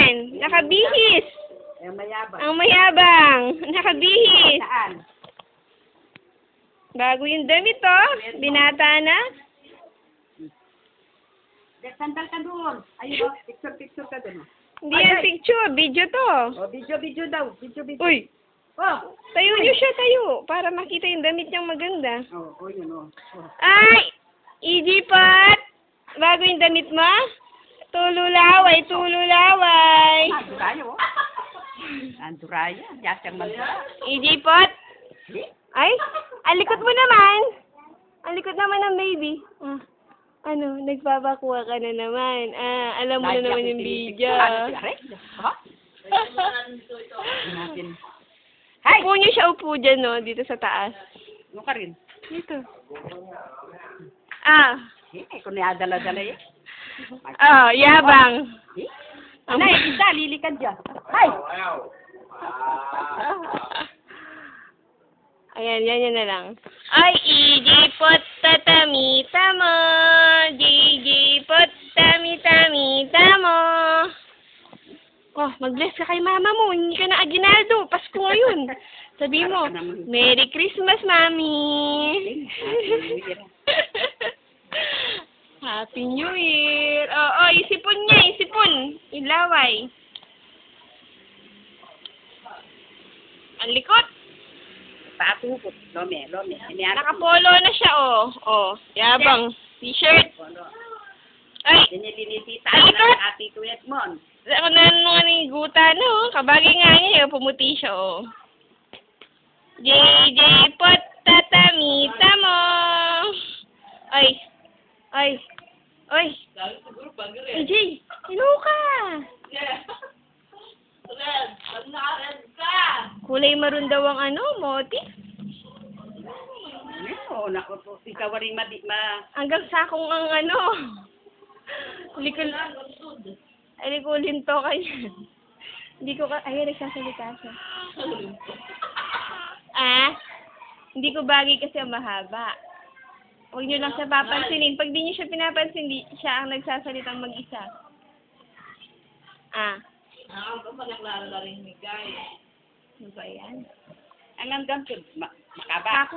naman. Nakabihis. Ang mayabang. Ang mayabang. Nakabihis. Saan? Bago yung damit, oh. Binata na. Sandal ka doon. Ayun, picture ka doon. Hindi yan picture. Video to. Oh, video daw. Video. Uy. Oh. Tayo niyo siya, tayo. Para makita yung damit niyang maganda. Oh, yun, oh. Ay! Easy pot! Bago yung damit mo? Tululaway. Anduraya, oh. Anduraya. Yasang magdura. Easy pot! Ay! Alikot mo naman! Alikot naman ng baby. Ano, nagpapakuha ka na naman. Alam mo na naman yung video. Hay! Upo niyo siya, upo dyan, no? Dito sa taas. Ano ka rin? Dito. Kung niadala-dala eh. Yabang. Anay, isa, lilikad dyan. Hay! Ayan, yan na lang. Ay, ijipot tatamita mo. Jijipot tamita mo. Oh, mag-bless ka kay mama mo. Hindi ka na aginaldo. Pasko ngayon. Sabi mo, Merry Christmas, Mami. Happy New Year. Oh, isipon niya, isipon. Ilaway. Ang likot. Patukot. Lome. Nakapolo na siya, oh. Oh, yabang. T-shirt. Ay, Dinilisita Ay, ng ati ko Edmond. ako na mga niguta, no? Kabagay nga niya, pumuti siya, oh. JJ pot tatamita mo. Ay. AJ, sino ka? Kulay maroon daw ang ano, motif. Oo, naku po. Ikaw rin Hanggang sakong ang ano. Likulin to kayo. Hindi ko nagsasalita siya. Hindi ko bagay kasi ang mahaba. Huwag niyo lang siya papansinin. Pag di niyo siya pinapansin, siya ang nagsasalitang mag-isa. Ako pa naklaro rin ni Guy. Ano ba yan? Ang hanggang makaba.